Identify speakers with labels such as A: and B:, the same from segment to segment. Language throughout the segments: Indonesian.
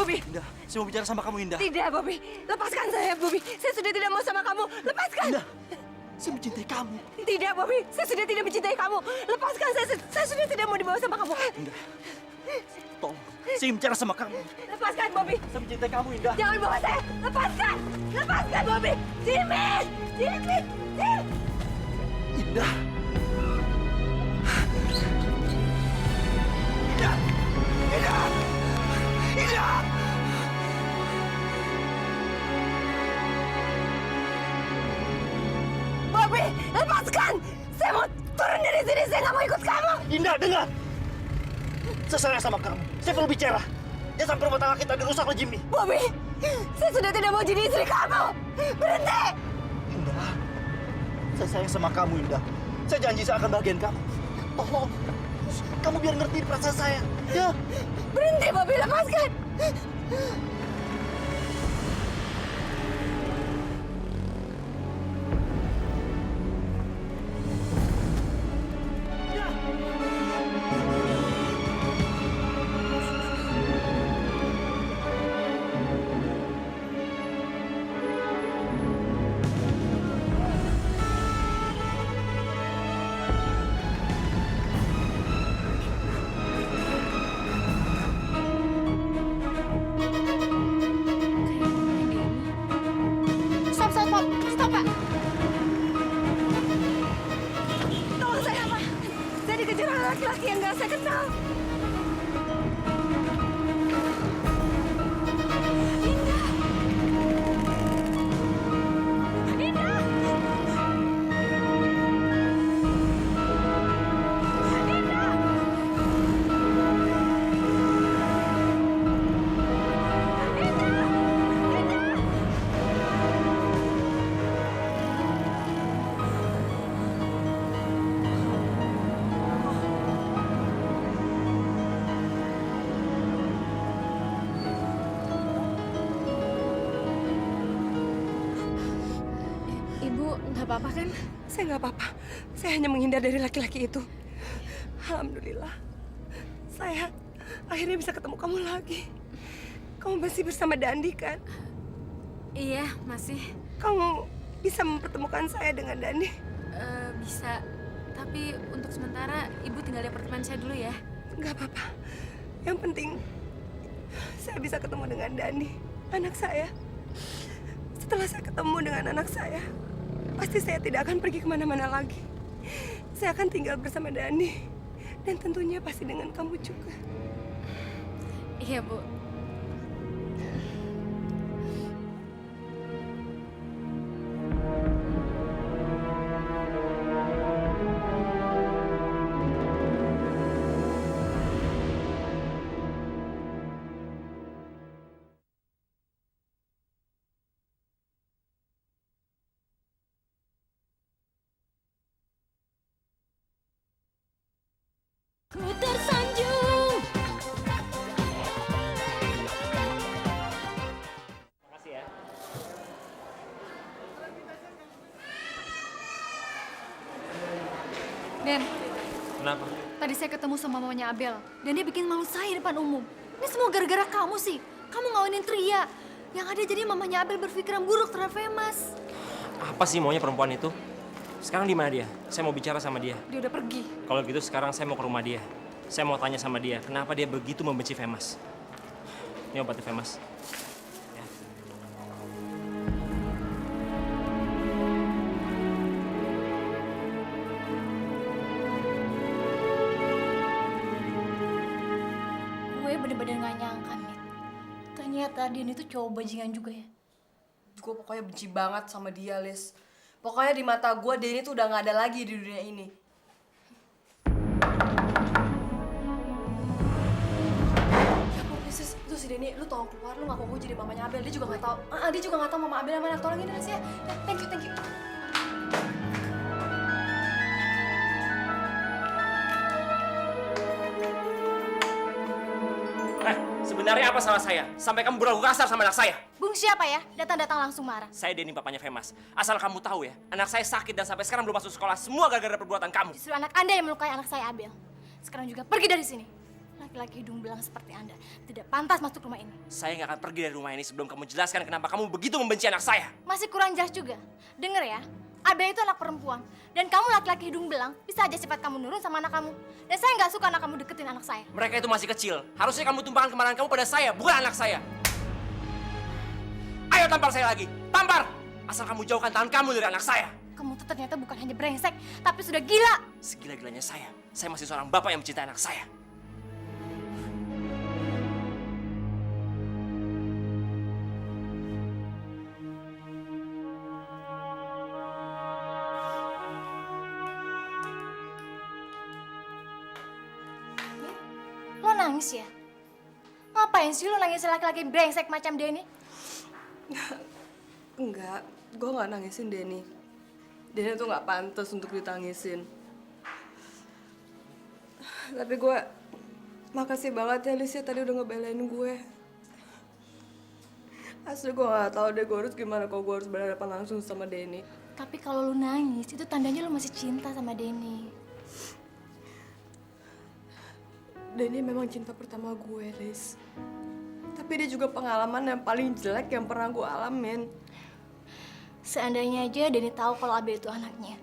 A: Bobby.
B: Indah, saya mau bicara sama kamu, Indah.
A: Tidak, Bobby. Lepaskan saya, Bobby. Saya sudah tidak mau sama kamu. Lepaskan.
B: Indah, saya mencintai kamu.
A: Tidak, Bobby. Saya sudah tidak mencintai kamu. Lepaskan saya. Saya sudah tidak mau dibawa sama kamu.
B: Indah, tolong. Saya bicara sama kamu.
A: Lepaskan, Bobby.
B: Saya mencintai kamu, Indah.
A: Jangan bawa saya. Lepaskan. Lepaskan, Bobby. Jimmy. Jimmy.
B: Indah. Indah. Indah. Indah.
A: Bobby, lepaskan. Saya mau turun dari sini. Saya nggak mau ikut kamu.
B: Indah, dengar. Saya sayang sama kamu. Saya perlu bicara. Jangan sampai rumah tangga kita dirusak oleh Jimmy.
A: Bobby, saya sudah tidak mau jadi istri kamu. Berhenti.
B: Indah, saya sayang sama kamu, Indah. Saya janji saya akan bahagiain kamu. Tolong, kamu biar ngerti perasaan saya. Ya.
A: Berhenti, Bobby. Lepaskan.
C: Stop, Pak.
A: Tolong saya, Pak. Saya dikejar oleh laki-laki yang nggak saya kenal. Indah. Indah. Indah.
C: Ibu nggak apa-apa kan?
A: Saya nggak apa-apa. Saya hanya menghindar dari laki-laki itu. Alhamdulillah. Saya akhirnya bisa ketemu kamu lagi. Kamu masih bersama Dandi, kan?
C: Iya, masih.
A: Kamu bisa mempertemukan saya dengan Dandi?
C: Bisa. Tapi untuk sementara ibu tinggal di apartemen saya dulu ya.
A: Nggak apa-apa. Yang penting saya bisa ketemu dengan Dani, anak saya. Setelah saya ketemu dengan anak saya, pasti saya tidak akan pergi kemana-mana lagi. Saya akan tinggal bersama Dani. Dan tentunya pasti dengan kamu juga.
C: Iya, Bu.
D: Ku tersanjung.
E: Makasih ya.
C: Den,
E: Kenapa?
C: tadi saya ketemu sama mamanya Abel. Dan dia bikin malu saya depan umum. Ini semua gara-gara kamu sih. Kamu ngawinin Tria. Yang ada jadi mamanya Abel berpikiran buruk terhadap Femas.
E: Apa sih maunya perempuan itu? Sekarang di mana dia? Saya mau bicara sama dia.
C: Dia udah pergi.
E: Kalau gitu sekarang saya mau ke rumah dia. Saya mau tanya sama dia, kenapa dia begitu membenci Femas. Ini obatnya Femas. Ya.
D: Gue bener-bener gak nyangka, Mit. Ternyata dia itu cowok bajingan juga ya.
F: Gue pokoknya benci banget sama dia, Lis. Pokoknya di mata gue, Denny tuh udah gak ada lagi di dunia ini. Ya ampun, Lis, itu si Denny, lu tolong keluar, lu ngaku gue jadi mamanya Abel. Dia juga gak tau, dia juga gak tau mama Abel mana. Tolongin Lis ya. Ya, thank you, thank you.
E: Sebenarnya apa salah saya? Sampai kamu berlaku kasar sama anak saya.
D: Bung siapa ya? Datang-datang langsung marah.
E: Saya Denny, papanya Femas. Asal kamu tahu ya, anak saya sakit dan sampai sekarang belum masuk sekolah. Semua gara-gara perbuatan kamu.
D: Justru anak Anda yang melukai anak saya, Abel. Sekarang juga pergi dari sini. Laki-laki hidung belang seperti Anda tidak pantas masuk rumah ini.
E: Saya nggak akan pergi dari rumah ini sebelum kamu jelaskan kenapa kamu begitu membenci anak saya.
D: Masih kurang jelas juga. Dengar ya, Abel itu anak perempuan. Dan kamu laki-laki hidung belang, bisa aja sifat kamu nurun sama anak kamu. Dan saya nggak suka anak kamu deketin anak saya.
E: Mereka itu masih kecil. Harusnya kamu tumpahkan kemarahan kamu pada saya, bukan anak saya. Ayo tampar saya lagi. Tampar! Asal kamu jauhkan tangan kamu dari anak saya.
D: Kamu tuh ternyata bukan hanya brengsek, tapi sudah gila.
E: Segila-gilanya saya masih seorang bapak yang mencintai anak saya.
D: Lo nangis ya? Ngapain sih lo nangis laki-laki brengsek macam Denny?
A: Enggak, gue nggak nangisin Denny. Denny tuh nggak pantas untuk ditangisin. Tapi gue makasih banget ya Liz ya tadi udah ngebelain gue. Asli gue nggak tahu deh gue harus gimana kalau gue harus berhadapan langsung sama Denny.
D: Tapi kalau lo nangis, itu tandanya lo masih cinta sama Denny.
A: Denny memang cinta pertama gue, Liz. Tapi dia juga pengalaman yang paling jelek yang pernah gue alamin.
D: Seandainya aja Denny tahu kalau Abel itu anaknya.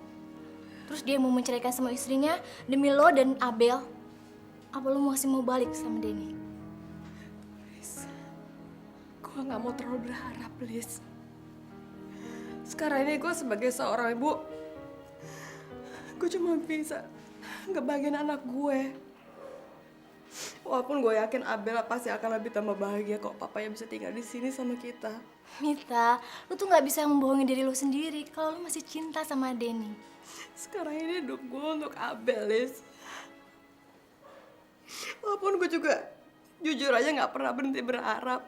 D: Terus dia mau menceraikan sama istrinya demi lo dan Abel. Apa lo masih mau balik sama Denny?
A: Liz, gue nggak mau terlalu berharap, Liz. Sekarang ini gue sebagai seorang ibu, gue cuma bisa ngebahagiain anak gue. Walaupun gue yakin Abel pasti akan lebih tambah bahagia kok papanya bisa tinggal di sini sama kita.
D: Mita, lo tuh nggak bisa membohongi diri lo sendiri kalau lo masih cinta sama Denny.
A: Sekarang ini hidup gue untuk Abel, Liz. Walaupun gue juga jujur aja nggak pernah berhenti berharap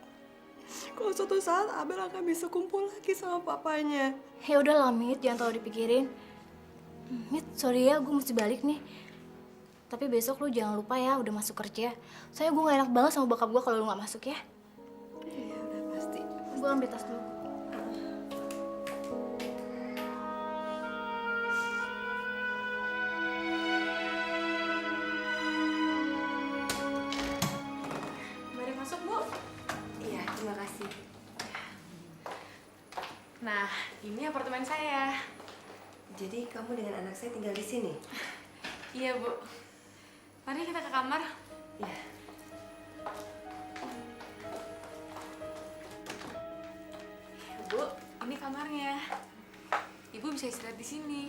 A: kalau suatu saat Abel akan bisa kumpul lagi sama papanya.
D: Ya udah lah, Mit, jangan terlalu dipikirin. Mit, sorry ya, gue mesti balik nih. Tapi besok lu jangan lupa ya, udah masuk kerja. Soalnya gue gak enak banget sama bokap gue kalau lu gak masuk ya.
A: Iya udah pasti.
D: Gue ambil tas dulu.
F: Mari masuk, Bu.
A: Iya, terima kasih.
F: Nah, ini apartemen saya.
A: Jadi kamu dengan anak saya tinggal di sini?
F: Iya, Bu. Mari kita ke kamar.
A: Iya.
F: Bu, ini kamarnya. Ibu bisa istirahat di sini.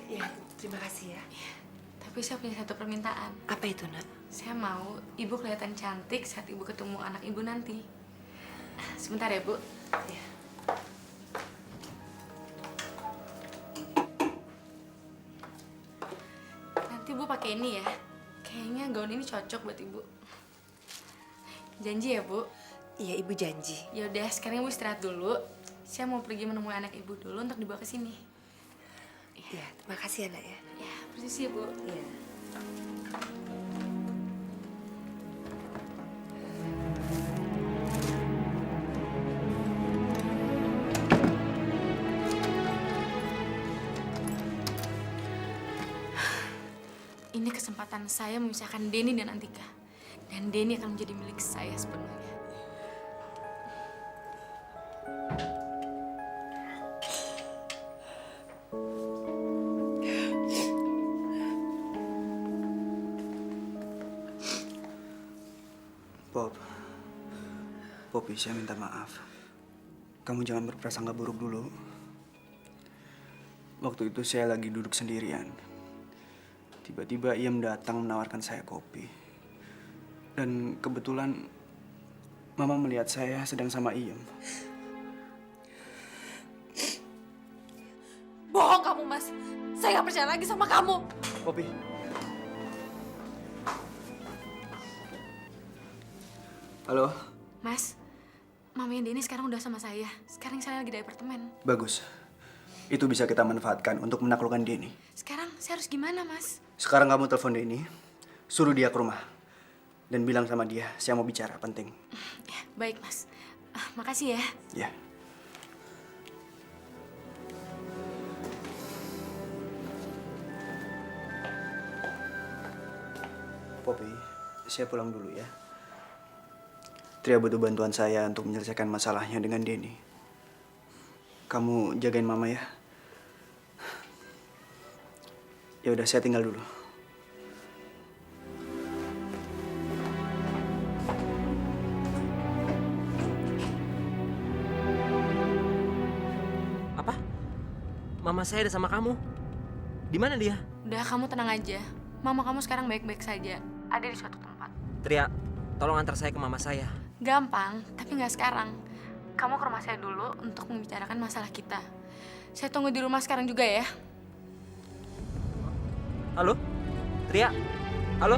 A: Iya, terima kasih ya.
F: Tapi saya punya satu permintaan.
A: Apa itu, Nak?
F: Saya mau ibu kelihatan cantik saat ibu ketemu anak ibu nanti. Sebentar ya, Bu.
A: Iya.
F: Nanti Bu pakai ini ya. Kayaknya gaun ini cocok buat ibu. Janji ya, Bu?
A: Iya, Ibu janji.
F: Ya udah, sekarang ibu istirahat dulu. Saya mau pergi menemui anak ibu dulu untuk dibawa ke sini.
A: Iya, terima kasih ya, Nak ya.
F: Ya, permisi ya, Bu.
A: Iya.
F: Ini kesempatan saya memisahkan Denny dan Antika. Dan Denny akan menjadi milik saya sepenuhnya.
G: Poppy, saya minta maaf. Kamu jangan berprasangka buruk dulu. Waktu itu saya lagi duduk sendirian. Tiba-tiba Iem datang menawarkan saya kopi. Dan kebetulan Mama melihat saya sedang sama Iem.
F: Bohong kamu, Mas. Saya nggak percaya lagi sama kamu.
G: Poppy. Halo?
F: Mas, mamanya Denny sekarang udah sama saya. Sekarang saya lagi di apartemen.
G: Bagus. Itu bisa kita manfaatkan untuk menaklukkan Denny.
F: Sekarang saya harus gimana, Mas?
G: Sekarang kamu telepon Denny, suruh dia ke rumah. Dan bilang sama dia, saya mau bicara, penting.
F: Ya, baik, Mas. Makasih ya.
G: Ya. Poppy, saya pulang dulu ya. Tria butuh bantuan saya untuk menyelesaikan masalahnya dengan Denny. Kamu jagain mama ya. Ya udah, saya tinggal dulu.
E: Apa? Mama saya ada sama kamu? Di mana dia?
H: Udah, kamu tenang aja. Mama kamu sekarang baik-baik saja. Ada di suatu tempat.
E: Tria, tolong antar saya ke mama saya.
H: Gampang, tapi nggak sekarang. Kamu ke rumah saya dulu untuk membicarakan masalah kita. Saya tunggu di rumah sekarang juga ya.
E: Halo? Tria? Halo?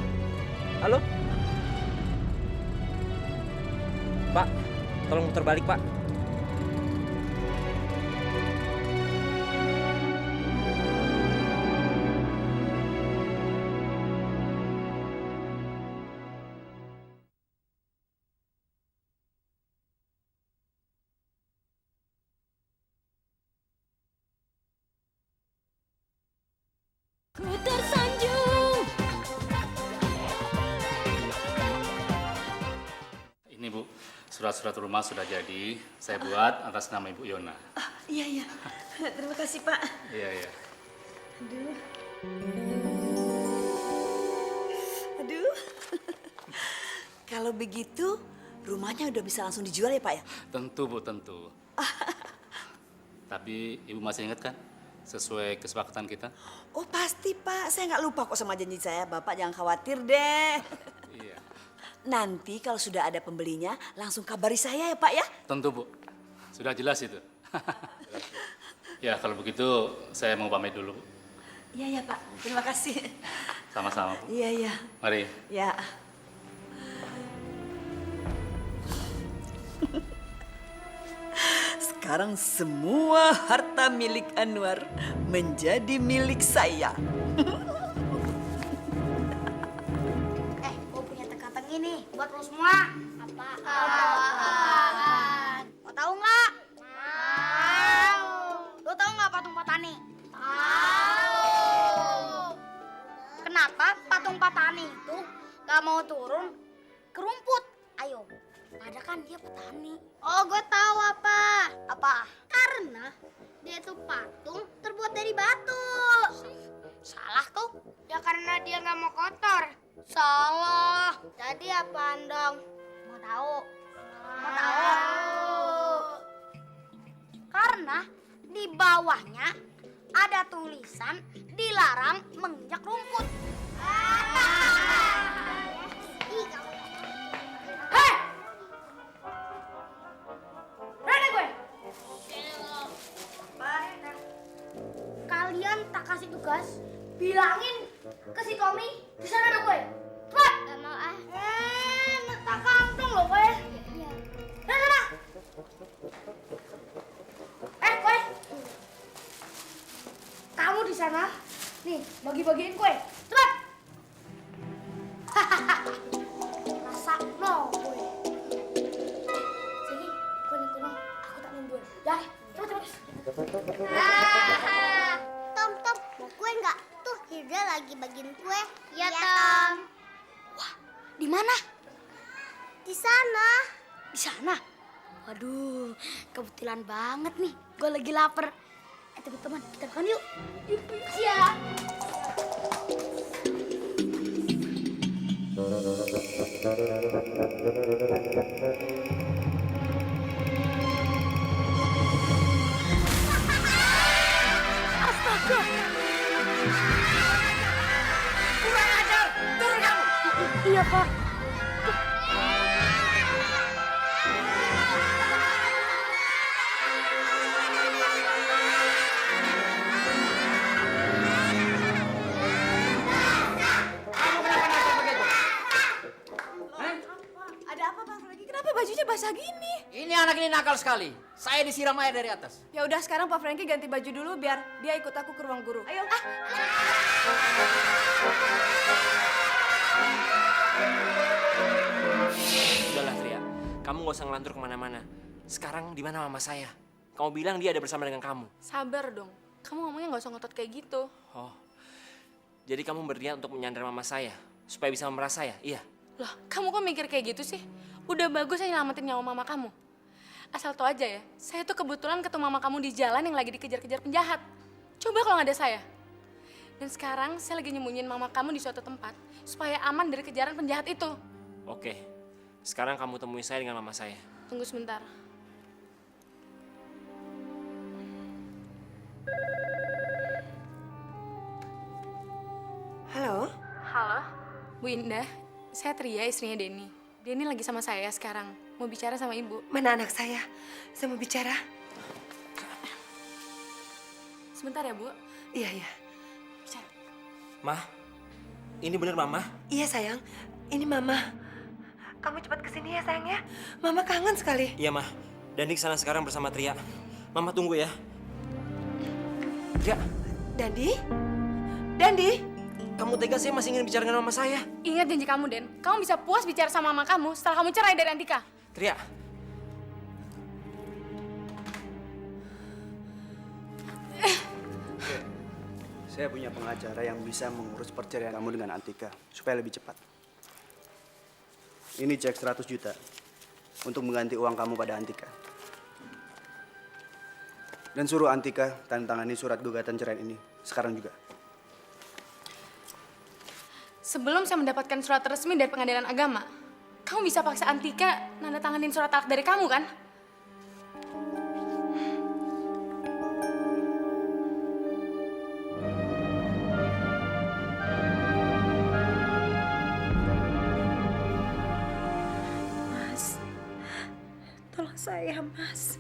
E: Halo? Pak, tolong muter balik, Pak.
I: Ini Bu, surat-surat rumah sudah jadi. Saya buat atas nama Ibu Yona.
A: Iya, iya. Terima kasih, Pak.
I: Iya, iya.
J: Aduh. Kalau begitu, rumahnya udah bisa langsung dijual ya, Pak ya?
I: Tentu Bu, tentu. Tapi Ibu masih ingat kan? Sesuai kesepakatan kita?
J: Oh pasti, Pak. Saya nggak lupa kok sama janji saya. Bapak jangan khawatir deh.
I: Iya.
J: Nanti kalau sudah ada pembelinya, langsung kabari saya ya, Pak ya?
I: Tentu Bu. Sudah jelas itu. Ya, kalau begitu saya mau pamit dulu, Bu.
J: Iya, ya, Pak. Terima kasih.
I: Sama-sama, Bu.
J: Iya, iya.
I: Mari.
J: Ya. Sekarang semua harta milik Anwar menjadi milik saya.
K: Gue punya teka-teki nih buat lo semua. Apaan? Mau tahu nggak? Tahu. Lo tahu nggak patung Patani? Tahu. Kenapa patung Patani itu nggak mau turun ke rumput? Ayo. Padahal kan dia petani. Oh, gue tahu apa. Apa? Karena dia itu patung terbuat dari batu. Salah tuh. Ya karena dia nggak mau kotor. Salah. Jadi apaan dong? Mau tahu? Mau tahu? Karena di bawahnya ada tulisan dilarang menginjak rumput. Hei! Berani gue? Kalian tak kasih tugas, bilangin ke si Tommy di sana ada gue. Cepat! Gak mau ah. Tak kantong loh gue. Iya. Sana. Gue. Kamu di sana. Nih, bagi-bagiin kue. Cepat! Rasa no kue. Sini, kue nih kuno. Aku tak minum. Ya, cepat. Tom, mau kue nggak? Tuh, Hilda lagi bagiin kue. Iya, Tom. Wah, di mana? Di sana. Di sana? Waduh, kebetulan banget nih. Gue lagi lapar. Teman-teman, kita makan yuk. Yuk, siap. Astaga! Kurang ajar! Turun kamu! Iya, Pak.
A: Ada apa, Pak Franky? Kenapa bajunya basah gini?
L: Ini anak ini nakal sekali. Saya disiram air dari atas.
A: Ya udah, sekarang Pak Franky ganti baju dulu biar dia ikut aku ke ruang guru. Ayo.
E: Udahlah, Tria. Kamu gak usah ngelantur kemana-mana. Sekarang di mana mama saya? Kamu bilang dia ada bersama dengan kamu.
H: Sabar dong. Kamu ngomongnya nggak usah ngotot kayak gitu.
E: Oh, jadi kamu berniat untuk menyandar mama saya supaya bisa memeras saya, iya?
H: Loh, kamu kok mikir kayak gitu sih? Udah bagus saya nyelamatin nyawa mama kamu. Asal tau aja ya, saya tuh kebetulan ketemu mama kamu di jalan yang lagi dikejar-kejar penjahat. Coba kalau nggak ada saya. Dan sekarang saya lagi nyembunyiin mama kamu di suatu tempat supaya aman dari kejaran penjahat itu.
E: Oke, sekarang kamu temui saya dengan mama saya.
H: Tunggu sebentar.
A: Halo?
H: Halo? Bu Indah, saya Tria, istrinya Denny. Denny lagi sama saya sekarang. Mau bicara sama ibu.
A: Mana anak saya? Saya mau bicara.
H: Sebentar ya, Bu.
A: Iya, iya.
H: Bicara.
E: Mah, ini bener Mama?
A: Iya sayang, ini Mama. Kamu cepat kesini ya sayang ya. Mama kangen sekali.
E: Iya Mah, Dandi kesana sekarang bersama Tria. Mama tunggu ya. Tria.
A: Dandi? Dandi?
E: Kamu tega sih masih ingin bicara dengan mama saya?
H: Ingat janji kamu, Den. Kamu bisa puas bicara sama mama kamu setelah kamu cerai dari Antika.
E: Tria.
G: Saya punya pengacara yang bisa mengurus perceraian kamu dengan Antika supaya lebih cepat. Ini cek 100 juta untuk mengganti uang kamu pada Antika. Dan suruh Antika tanda-tangani surat gugatan cerai ini sekarang juga.
H: Sebelum saya mendapatkan surat resmi dari pengadilan agama, kamu bisa paksa Antika nanda tanganin surat talak dari kamu, kan?
A: Mas, tolong saya, Mas.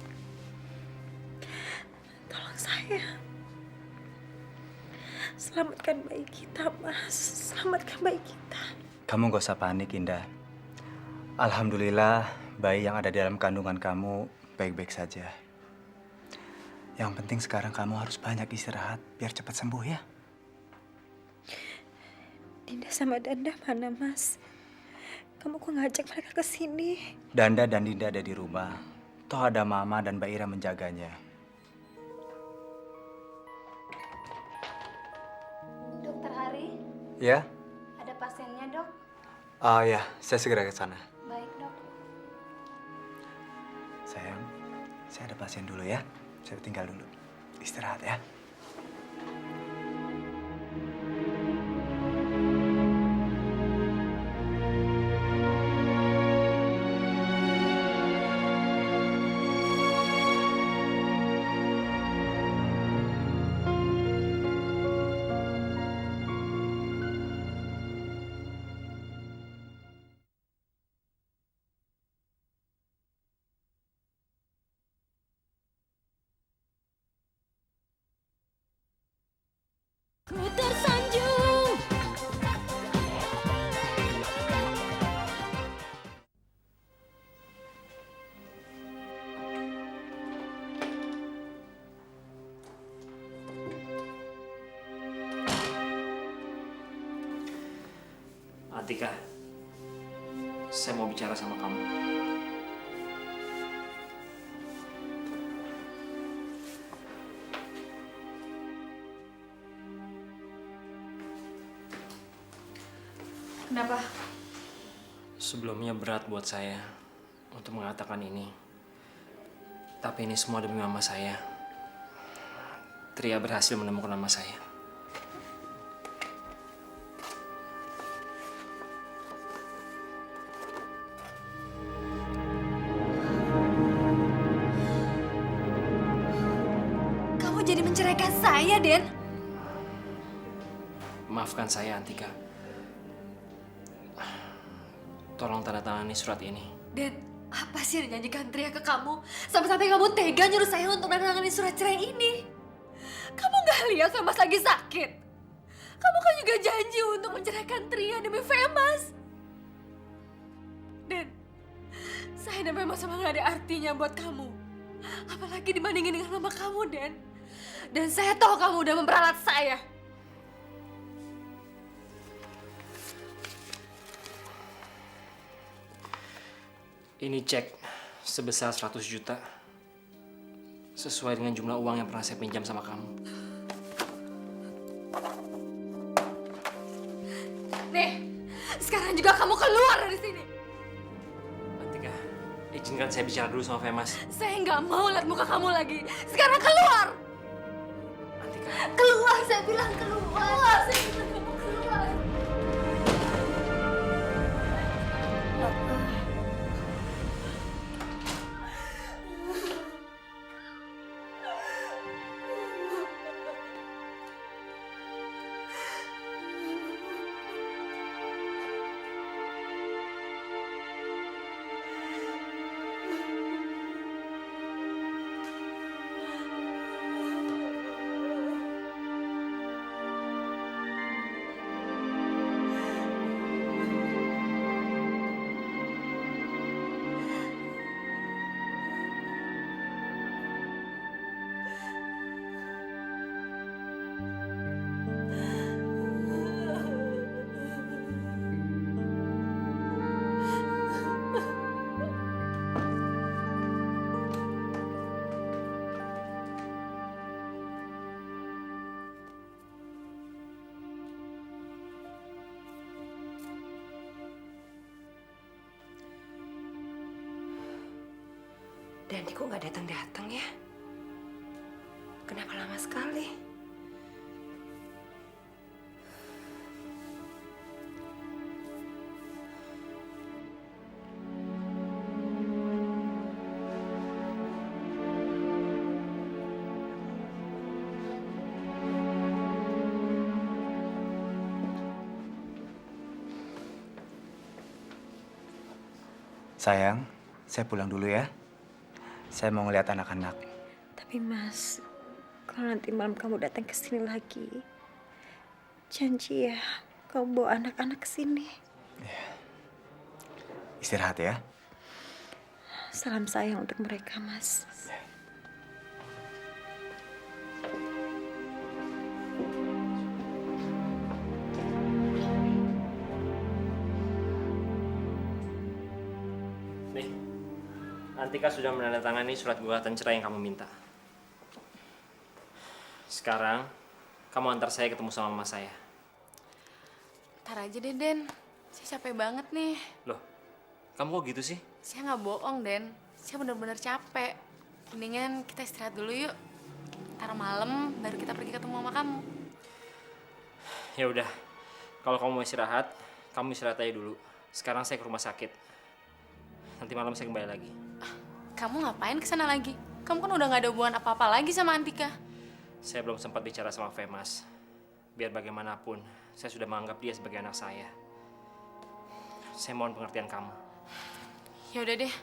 A: Tolong saya. Selamatkan bayi kita, Mas. Selamatkan bayi kita.
M: Kamu gak usah panik, Indah. Alhamdulillah, bayi yang ada di dalam kandungan kamu baik-baik saja. Yang penting sekarang kamu harus banyak istirahat biar cepat sembuh ya.
A: Dinda sama Danda mana, Mas? Kamu kok ngajak mereka ke sini?
M: Danda dan Dinda ada di rumah. Toh ada Mama dan Mbak Ira menjaganya.
D: Dokter Hari,
M: Ya?
D: ada pasiennya, Dok.
M: Oh ya, saya segera ke sana.
D: Baik, Dok.
M: Sayang, saya ada pasien dulu ya. Saya tinggal dulu. Istirahat ya.
C: Ku tersanjung.
E: Antika, saya mau bicara sama kamu.
H: Kenapa?
E: Sebelumnya berat buat saya untuk mengatakan ini. Tapi ini semua demi mama saya. Tria berhasil menemukan mama saya.
C: Kamu jadi menceraikan saya, Den.
E: Maafkan saya, Antika. Tolong tanda tangani surat ini.
C: Den, apa sih yang dijanjikan Tria ke kamu? Sampai-sampai kamu tega nyuruh saya untuk menandatangani surat cerai ini. Kamu nggak lihat Femas lagi sakit? Kamu kan juga janji untuk menceraikan Tria demi Femas. Den, saya dan Femas sama nggak ada artinya buat kamu. Apalagi dibandingin dengan mama kamu, Den. Dan saya tahu kamu udah memperalat saya.
E: Ini cek sebesar 100 juta. Sesuai dengan jumlah uang yang pernah saya pinjam sama kamu.
C: Nih, sekarang juga kamu keluar dari sini.
E: Antika, izinkan saya bicara dulu sama Femas.
C: Saya nggak mau lihat muka kamu lagi. Sekarang keluar.
E: Antika.
C: Keluar, saya bilang keluar. Saya bilang kamu keluar.
A: Dani kok nggak datang-datang ya? Kenapa lama sekali?
M: Sayang, saya pulang dulu ya. Saya mau ngeliat anak-anak.
A: Tapi Mas, kalau nanti malam kamu datang ke sini lagi, janji ya, kamu bawa anak-anak ke sini.
M: Istirahat ya.
A: Salam sayang untuk mereka, Mas.
E: Nih, Antika sudah menandatangani surat gugatan cerai yang kamu minta. Sekarang, kamu antar saya ketemu sama mama saya.
H: Ntar aja deh, Den. Saya capek banget nih.
E: Loh, kamu kok gitu sih?
H: Saya nggak bohong, Den. Saya bener-bener capek. Mendingan kita istirahat dulu yuk. Ntar malam baru kita pergi ketemu sama kamu.
E: Ya udah, kalau kamu mau istirahat, kamu istirahat aja dulu. Sekarang saya ke rumah sakit. Nanti malam saya kembali lagi.
H: Kamu ngapain kesana lagi? Kamu kan udah nggak ada hubungan apa-apa lagi sama Antika.
E: Saya belum sempat bicara sama Femas. Biar bagaimanapun, saya sudah menganggap dia sebagai anak saya. Saya mohon pengertian kamu.
H: Ya udah deh.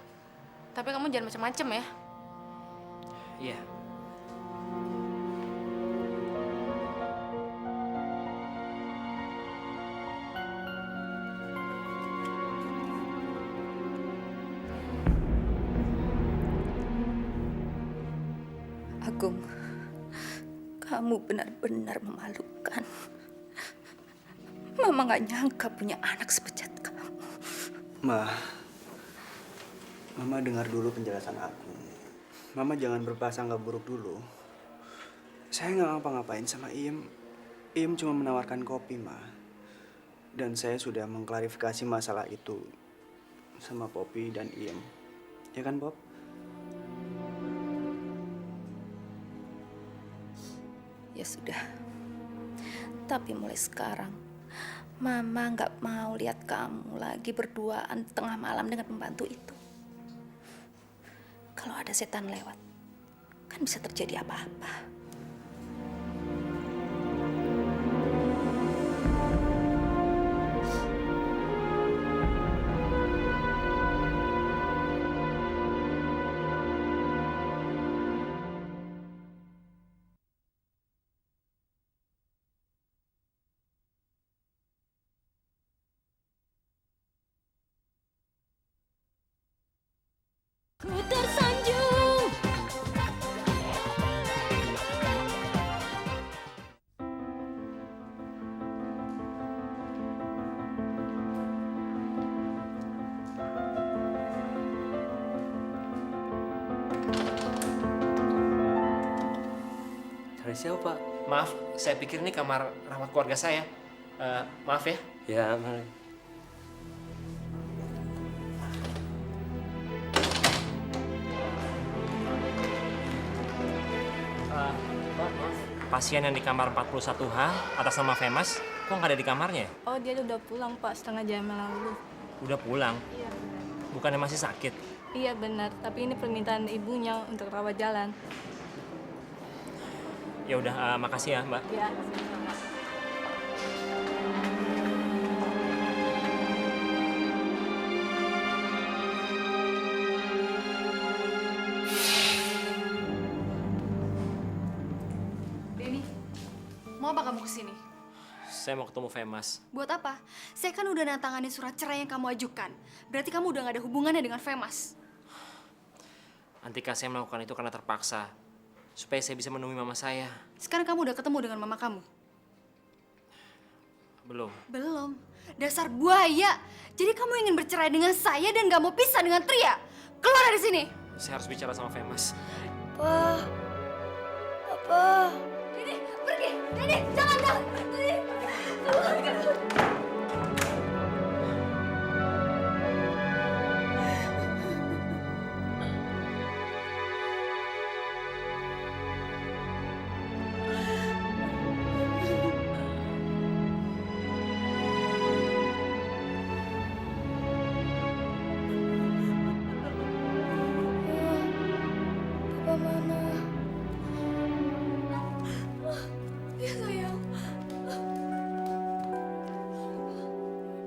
H: Tapi kamu jangan macam-macam ya.
E: Iya.
A: Agung, kamu benar-benar memalukan. Mama gak nyangka punya anak sebejat kamu.
G: Mama dengar dulu penjelasan aku. Mama jangan berprasangka buruk dulu. Saya nggak ngapa-ngapain sama Iem. Iem cuma menawarkan kopi, Ma. Dan saya sudah mengklarifikasi masalah itu sama Poppy dan Iem. Ya kan, Pop?
A: Ya sudah. Tapi mulai sekarang, Mama nggak mau lihat kamu lagi berduaan tengah malam dengan pembantu itu. Kalau ada setan lewat, kan bisa terjadi apa-apa.
C: Ku tersanjung.
E: Dari siapa, Pak? Maaf, saya pikir ini kamar rawat keluarga saya. Maaf ya.
N: Ya, mari.
E: pasien yang di kamar 41H atas nama Femas, kok nggak ada di kamarnya?
D: Oh, dia udah pulang, Pak, setengah jam yang lalu.
E: Udah pulang?
D: Iya, benar.
E: Bukannya masih sakit?
D: Iya, benar. Tapi ini permintaan ibunya untuk rawat jalan.
E: Ya udah, makasih ya, Mbak.
D: Iya.
C: Denny, mau apa kamu kesini?
E: Saya mau ketemu Femas.
C: Buat apa? Saya kan udah nantanganin surat cerai yang kamu ajukan. Berarti kamu udah gak ada hubungannya dengan Femas.
E: Antika, saya melakukan itu karena terpaksa. Supaya saya bisa menemui mama saya.
C: Sekarang kamu udah ketemu dengan mama kamu?
E: Belum.
C: Belum. Dasar buaya. Jadi kamu ingin bercerai dengan saya dan gak mau pisah dengan Tria. Keluar dari sini.
E: Saya harus bicara sama Femas.
D: Papa. Papa.
C: Dini, pergi. Dini, jangan. Dini.
D: Papa mana?
C: Ya sayang.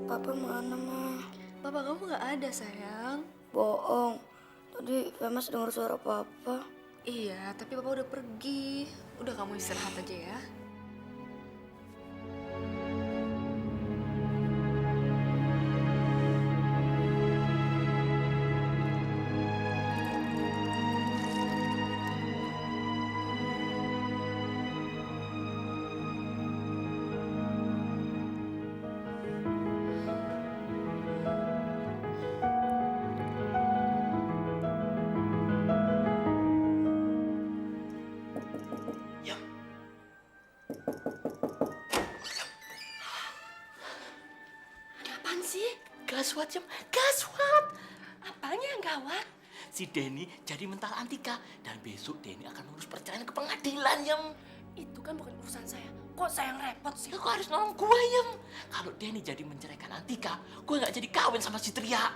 D: Papa mana, Ma?
C: Papa kamu gak ada sayang.
D: Bohong. Tadi Femas dengar suara Papa.
C: Iya, tapi Papa udah pergi. Udah kamu istirahat aja ya.
F: Apaan sih?
B: Gawat, Yam. Gawat.
F: Apanya yang gawat?
B: Si Denny jadi mental Antika. Dan besok Denny akan mengurus perceraian ke pengadilan, Yam.
F: Itu kan bukan urusan saya. Kok saya yang repot sih?
B: Kau harus nolong gue, Yam. Kalau Denny jadi menceraikan Antika, gue nggak jadi kawin sama si Tria.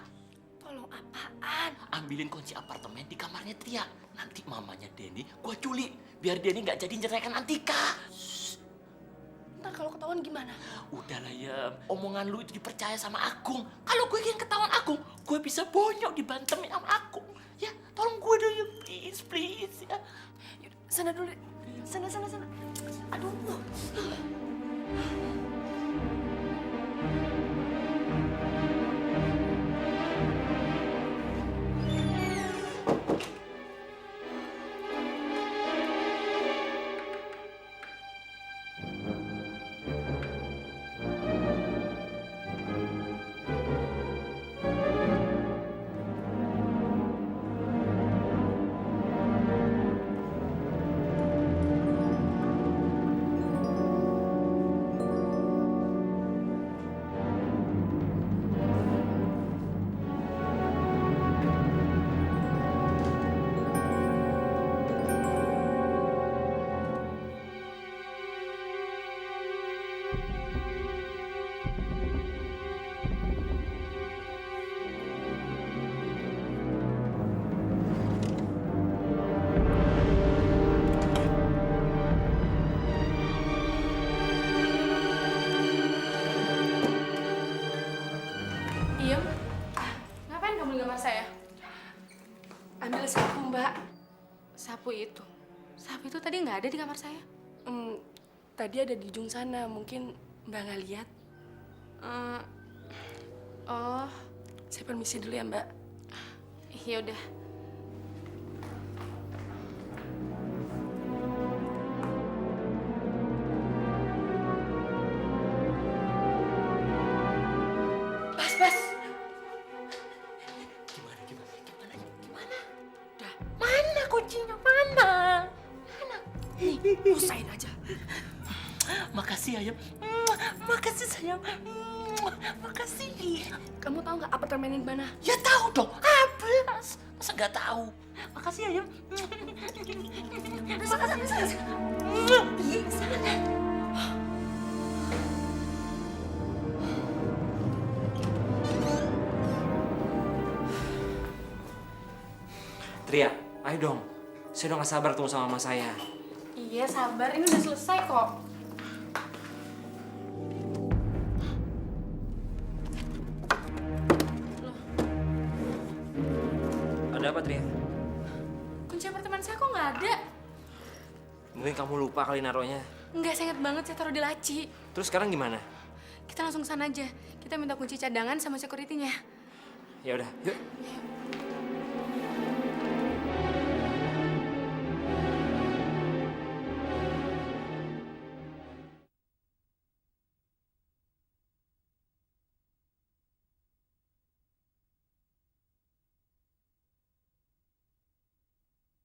F: Tolong apaan?
B: Ambilin kunci apartemen di kamarnya Tria. Nanti mamanya Denny gue culik. Biar Denny nggak jadi menceraikan Antika.
F: Ntar kalau ketahuan gimana?
B: Udahlah, Yam. Omongan lu itu dipercaya sama Agung. Kalau gue yang ketahuan Agung, gue bisa bonyok dibantemin sama Agung. Ya, tolong gue dong, Yam. Please, please, ya.
F: Yaudah, sana dulu. Sana. Aduh.
H: Iem, ngapain kamu di kamar saya?
F: Ambil sapu, Mbak.
H: Sapu itu? Sapu itu tadi nggak ada di kamar saya.
F: Tadi ada di ujung sana. Mungkin Mbak nggak lihat.
H: Oh,
F: Saya permisi dulu ya, Mbak.
H: ya udah.
F: Bas.
B: Gimana?
F: Dah.
B: Mana kuncinya? Mana?
F: Nih, usahain aja.
B: Makasih, Ayam. Makasih, sayang. Makasih.
F: Kamu tahu nggak apartemen di mana?
B: Ya tahu dong. Apa 12. Masa nggak tahu? Makasih ya, Yum.
E: Tria, ayo dong. Saya udah gak sabar ketemu sama mama saya.
H: Iya, sabar. Ini udah selesai kok.
E: Ada apa, Tria?
H: Kunci apartemen saya kok nggak ada?
E: Mungkin kamu lupa kali naruhnya.
H: Nggak, saya ingat banget saya taruh di laci.
E: Terus sekarang gimana?
H: Kita langsung sana aja. Kita minta kunci cadangan sama security-nya.
E: Ya udah, yuk.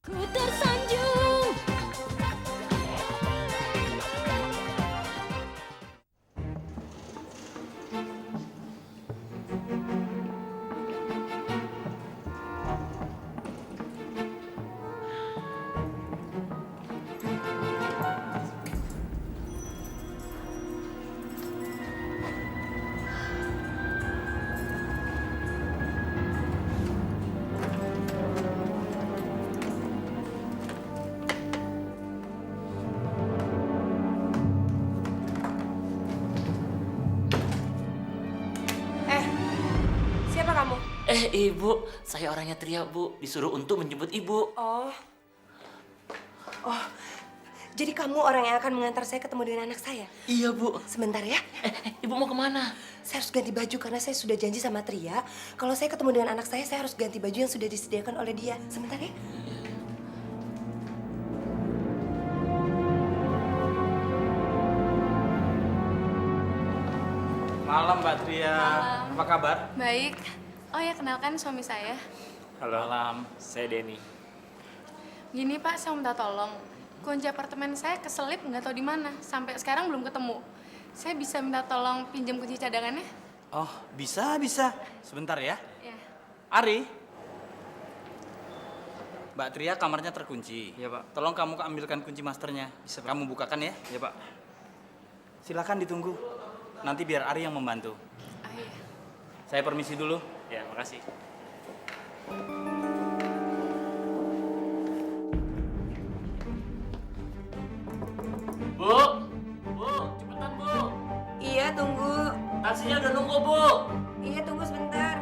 C: Ku tersanjung.
A: Siapa kamu?
B: Ibu, saya orangnya Tria, Bu. Disuruh untuk menjemput Ibu.
A: Oh, jadi kamu orang yang akan mengantar saya ketemu dengan anak saya?
B: Iya, Bu.
A: Sebentar ya.
B: Ibu mau kemana?
A: Saya harus ganti baju karena saya sudah janji sama Tria. Kalau saya ketemu dengan anak saya harus ganti baju yang sudah disediakan oleh dia. Sebentar ya.
L: Malam Mbak Tria. Apa kabar?
H: Baik. Oh ya, kenalkan suami saya.
E: Halo. Malam. Saya Denny.
H: Gini Pak, saya minta tolong. Kunci apartemen saya keselip nggak tahu di mana. Sampai sekarang belum ketemu. Saya bisa minta tolong pinjam kunci cadangannya?
L: Oh, bisa. Sebentar ya.
H: Ya.
L: Ari. Mbak Tria kamarnya terkunci.
E: Iya, Pak.
L: Tolong kamu ambilkan kunci masternya.
E: Bisa, Pak.
L: Kamu bukakan ya.
E: Ya, Pak.
L: Silakan ditunggu. Nanti biar Ari yang membantu.
H: Ah, iya.
L: Saya permisi dulu.
E: Ya, makasih.
B: Bu, cepetan, Bu.
A: Iya, tunggu.
B: Taksinya udah nunggu, Bu.
A: Iya, tunggu sebentar.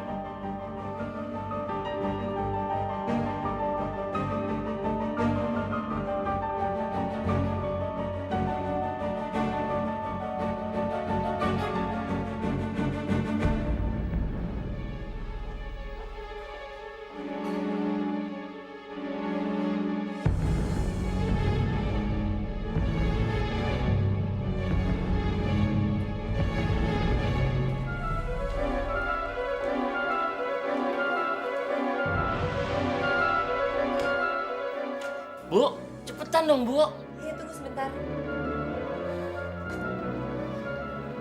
B: Bu, cepetan dong, Bu.
A: Iya, tunggu sebentar.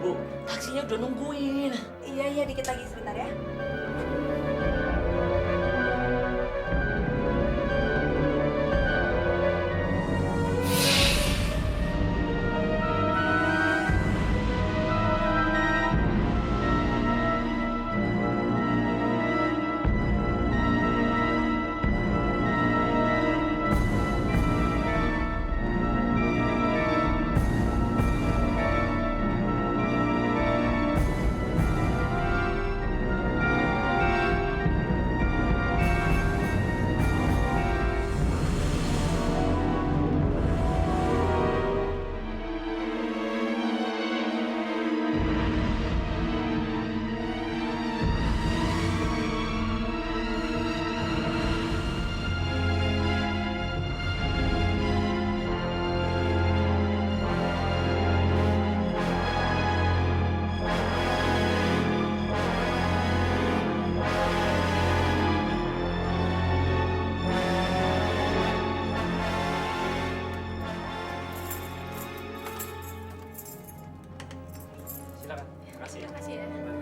B: Bu, taksinya udah nungguin.
A: Iya, dikit lagi sebentar ya.
E: Silakan. Makasih ya.
H: Terima kasih ya.